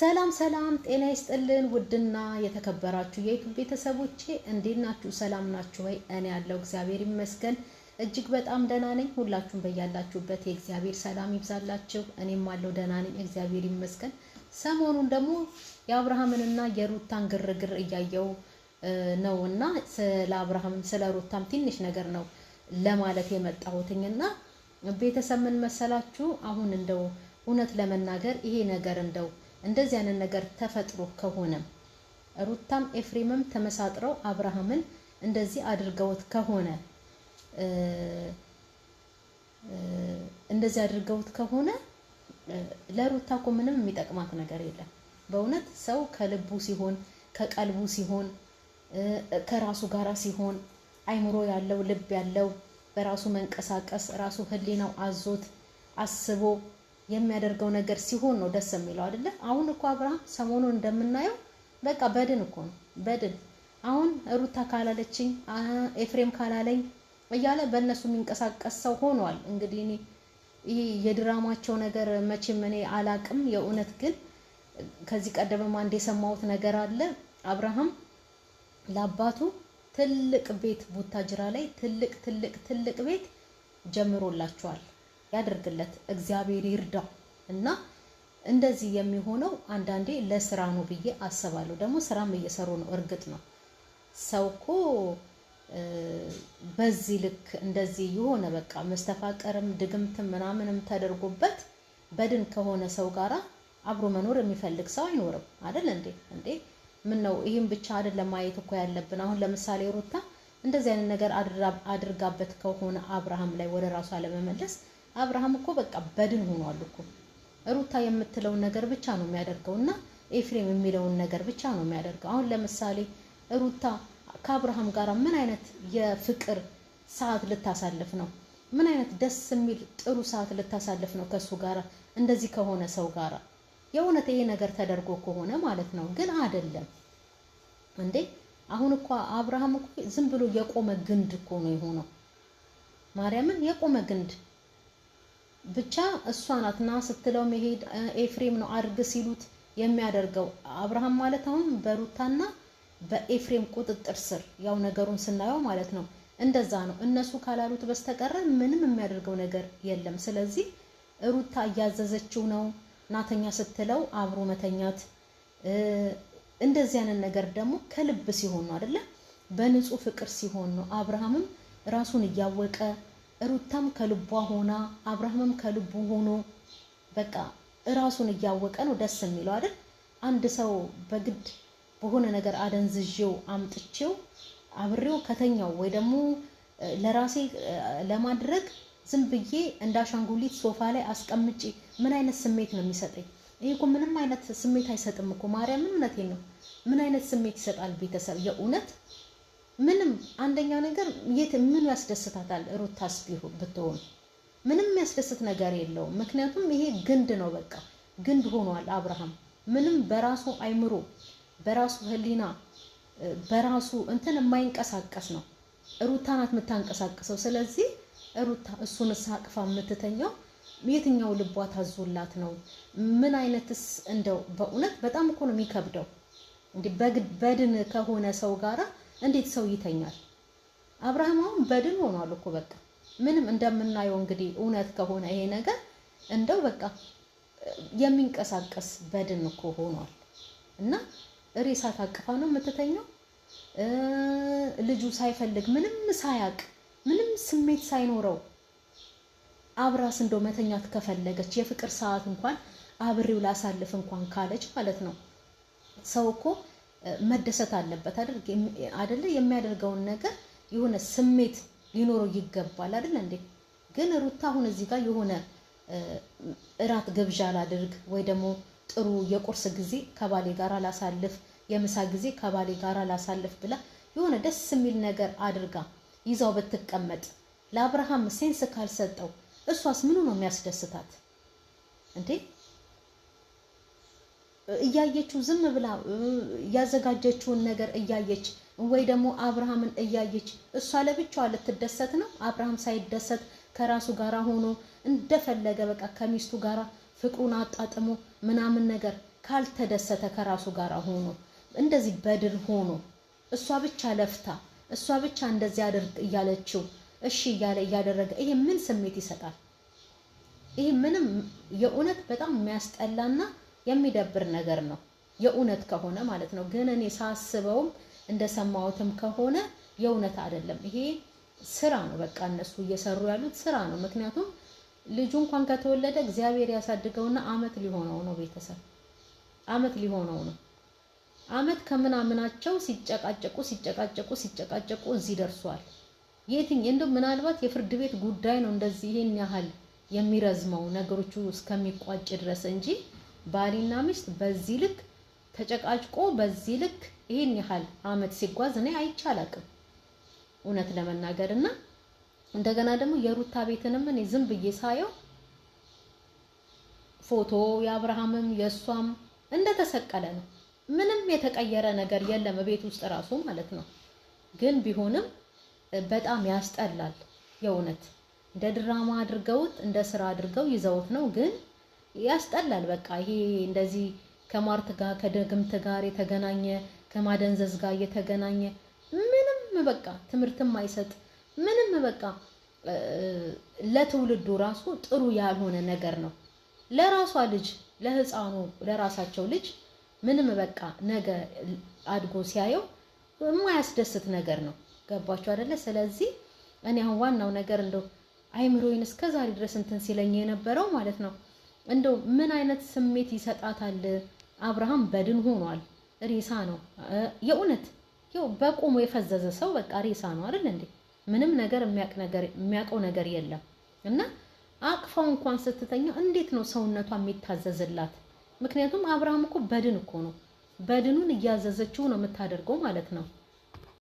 ሰላም ጤና ይስጥልን ውድና የተከበራችሁ የዩቲዩብ ቤተሰቦቼ እንዴት ናችሁ? ሰላም ናችሁ ወይ? እኔ ያለው እግዚአብሔር ይመስገን እጅግ በጣም ደህና ነኝ። ሁላችሁም በያላችሁበት የእግዚአብሔር ሰላም ይብዛላችሁ። እኔም አለው ደህና ነኝ እግዚአብሔር ይመስገን። ሰሞኑን ደግሞ የአብርሃምንና የሩታን ግርግር እያየው ነውና ስለ አብርሃም ስለ ሩታም ትንሽ ነገር ነው ለማለት የመጣሁትኝና ቤተሰብ ምን መሰላችሁ? አሁን እንደው እውነት ለመናገር ይሄ ነገር እንደው እንደዚህ አይነት ነገር ተፈጥሮ ከሆነ ሩታም ኤፍሬምም ተመሳጥረው አብርሃምን እንደዚህ አድርገውት ከሆነ ለሩታ እኮ ምንም የሚጠቅማት ነገር የለም። በእውነት ሰው ከልቡ ሲሆን ከቀልቡ ሲሆን ከራሱ ጋራ ሲሆን አይምሮ ያለው ልብ ያለው በራሱ መንቀሳቀስ ራሱ ህሊናው አዞት አስቦ የሚያደርገው ነገር ሲሆን ነው ደስ የሚለው አይደለ? አሁን እኮ አብርሃም ሰሞኑን እንደምናየው በቃ በድን እኮ ነው በድን። አሁን ሩታ ካላለችኝ ኤፍሬም ካላለኝ እያለ በእነሱ የሚንቀሳቀስ ሰው ሆኗል። እንግዲህ እኔ ይሄ የድራማቸው ነገር መቼም እኔ አላቅም። የእውነት ግን ከዚህ ቀደም አንድ የሰማሁት ነገር አለ። አብርሃም ለአባቱ ትልቅ ቤት ቡታጅራ ላይ ትልቅ ቤት ጀምሮላቸዋል። ያደርግለት እግዚአብሔር ይርዳው። እና እንደዚህ የሚሆነው አንዳንዴ ለስራ ነው ብዬ አስባለሁ። ደግሞ ስራም እየሰሩ ነው። እርግጥ ነው ሰው እኮ በዚህ ልክ እንደዚህ የሆነ በቃ መስተፋቀርም ድግምትም ምናምንም ተደርጎበት በድን ከሆነ ሰው ጋራ አብሮ መኖር የሚፈልግ ሰው አይኖርም አይደል እንዴ? ምን ነው ይሄን ብቻ አይደለም ማየት እኮ ያለብን። አሁን ለምሳሌ ሩታ እንደዚህ አይነት ነገር አድርጋበት ከሆነ አብርሃም ላይ ወደ ራሱ አለመመለስ አብርሃም እኮ በቃ በድን ሆኗል እኮ። ሩታ የምትለውን ነገር ብቻ ነው የሚያደርገውና ኤፍሬም የሚለውን ነገር ብቻ ነው የሚያደርገው። አሁን ለምሳሌ ሩታ ከአብርሃም ጋር ምን አይነት የፍቅር ሰዓት ልታሳልፍ ነው? ምን አይነት ደስ የሚል ጥሩ ሰዓት ልታሳልፍ ነው ከሱ ጋር እንደዚህ ከሆነ ሰው ጋር? የእውነት ይሄ ነገር ተደርጎ ከሆነ ማለት ነው። ግን አይደለም እንዴ? አሁን እኮ አብርሃም እኮ ዝም ብሎ የቆመ ግንድ እኮ ነው የሆነው። ማርያምን የቆመ ግንድ ብቻ እሷ ናት ና ስትለው መሄድ። ኤፍሬም ነው አድርግ ሲሉት የሚያደርገው። አብርሃም ማለት አሁን በሩታና በኤፍሬም ቁጥጥር ስር ያው ነገሩን ስናየው ማለት ነው እንደዛ ነው። እነሱ ካላሉት በስተቀር ምንም የሚያደርገው ነገር የለም። ስለዚህ ሩታ እያዘዘችው ነው ናተኛ ስትለው አብሮ መተኛት። እንደዚህ አይነት ነገር ደግሞ ከልብ ሲሆን ነው አይደለ? በንጹህ ፍቅር ሲሆን ነው። አብርሃምም ራሱን እያወቀ ሩታም ከልቧ ሆና አብርሃምም ከልቡ ሆኖ በቃ ራሱን እያወቀ ነው ደስ የሚለው አይደል? አንድ ሰው በግድ በሆነ ነገር አደንዝዤው አምጥቼው አብሬው ከተኛው ወይ ደግሞ ለራሴ ለማድረግ ዝም ብዬ እንዳሻንጉሊት ሶፋ ላይ አስቀምጬ ምን አይነት ስሜት ነው የሚሰጠኝ? ይሄ እኮ ምንም አይነት ስሜት አይሰጥም እኮ ማርያም። እውነቴን ነው። ምን አይነት ስሜት ይሰጣል ቤተሰብ? የእውነት ምንም። አንደኛ ነገር ምን ያስደስታታል? ሩታስ ብትሆን ምንም የሚያስደስት ነገር የለውም። ምክንያቱም ይሄ ግንድ ነው፣ በቃ ግንድ ሆኗል አብርሃም። ምንም በራሱ አይምሮ በራሱ ህሊና በራሱ እንትን የማይንቀሳቀስ ነው። ሩታ ናት የምታንቀሳቅሰው። ስለዚህ ሩታ እሱን ሳቅፋ የምትተኛው የትኛው ልቧ ታዞላት ነው? ምን አይነትስ እንደው በእውነት በጣም እኮ ነው የሚከብደው። እንዴ በድን ከሆነ ሰው ጋራ እንዴት ሰው ይተኛል? አብርሃም አሁን በድን ሆኗል እኮ በቃ ምንም እንደምናየው እንግዲህ እውነት ከሆነ ይሄ ነገር እንደው በቃ የሚንቀሳቀስ በድን እኮ ሆኗል። እና ሬሳ ታቅፋ ነው የምትተኛው። ልጁ ሳይፈልግ ምንም ሳያቅ ምንም ስሜት ሳይኖረው አብራስ እንደው መተኛት ከፈለገች የፍቅር ሰዓት እንኳን አብሬው ላሳልፍ እንኳን ካለች ማለት ነው። ሰው እኮ መደሰት አለበት አይደለ? የሚያደርገውን ነገር የሆነ ስሜት ሊኖረው ይገባል አይደል እንዴ? ግን ሩታ አሁን እዚህ ጋር የሆነ እራት ግብዣ ላድርግ ወይ ደግሞ ጥሩ የቁርስ ጊዜ ከባሌ ጋራ ላሳልፍ፣ የምሳ ጊዜ ከባሌ ጋራ ላሳልፍ ብላ የሆነ ደስ የሚል ነገር አድርጋ ይዛው ብትቀመጥ ለአብርሃም ሴንስ ካልሰጠው እሷስ ምኑ ነው የሚያስደስታት እንዴ? እያየችው ዝም ብላ ያዘጋጀችውን ነገር እያየች ወይ ደግሞ አብርሃምን እያየች እሷ ለብቻዋ ልትደሰት ነው? አብርሃም ሳይደሰት ከራሱ ጋራ ሆኖ እንደፈለገ በቃ ከሚስቱ ጋራ ፍቅሩን አጣጥሞ ምናምን ነገር ካልተደሰተ ከራሱ ጋር ሆኖ እንደዚህ በድን ሆኖ እሷ ብቻ ለፍታ እሷ ብቻ እንደዚህ አድርግ እያለችው እሺ እያለ እያደረገ ይሄ ምን ስሜት ይሰጣል? ይሄ ምንም የእውነት በጣም የሚያስጠላና የሚደብር ነገር ነው፣ የእውነት ከሆነ ማለት ነው። ግን እኔ ሳስበውም እንደሰማሁትም ከሆነ የእውነት አይደለም። ይሄ ስራ ነው፣ በቃ እነሱ እየሰሩ ያሉት ስራ ነው። ምክንያቱም ልጁ እንኳን ከተወለደ እግዚአብሔር ያሳድገውና አመት ሊሆነው ነው። ቤተሰብ አመት ሊሆነው ነው። አመት ከምናምናቸው ሲጨቃጨቁ እዚህ ደርሷል። እንደው ምናልባት የፍርድ ቤት ጉዳይ ነው እንደዚህ ይሄን ያህል የሚረዝመው ነገሮቹ እስከሚቋጭ ድረስ እንጂ ባልና ሚስት በዚህ ልክ ተጨቃጭቆ በዚህ ልክ ይሄን ያህል አመት ሲጓዝ እኔ አይቻላቅም እውነት ለመናገርና እንደገና ደግሞ የሩታ ቤትንም እኔ ዝም ብዬ ሳየው ፎቶ የአብርሃምም የሷም እንደተሰቀለ ነው። ምንም የተቀየረ ነገር የለም ቤት ውስጥ ራሱ ማለት ነው። ግን ቢሆንም በጣም ያስጠላል የእውነት እንደ ድራማ አድርገውት እንደ ስራ አድርገው ይዘውት ነው። ግን ያስጠላል። በቃ ይሄ እንደዚህ ከማርት ጋር ከድግምት ጋር የተገናኘ ከማደንዘዝ ጋር የተገናኘ ምንም በቃ ትምህርትም አይሰጥ ምንም በቃ ለትውልዱ ራሱ ጥሩ ያልሆነ ነገር ነው። ለራሷ ልጅ ለህፃኑ ለራሳቸው ልጅ ምንም በቃ ነገ አድጎ ሲያየው የማያስደስት ነገር ነው። ገባችሁ አይደለ? ስለዚህ እኔ አሁን ዋናው ነገር እንደው አይምሮዬን እስከዛሬ ድረስ እንትን ሲለኝ የነበረው ማለት ነው እንደው ምን አይነት ስሜት ይሰጣታል? አብርሃም በድን ሆኗል፣ ሬሳ ነው የእውነት ይው በቆሞ የፈዘዘ ሰው በቃ ሬሳ ነው አይደል እንዴ? ምንም ነገር የሚያውቀው ነገር የለም። እና አቅፋው እንኳን ስትተኛ እንዴት ነው ሰውነቷ የሚታዘዝላት? ምክንያቱም አብርሃም እኮ በድን እኮ ነው። በድኑን እያዘዘችው ነው የምታደርገው ማለት ነው።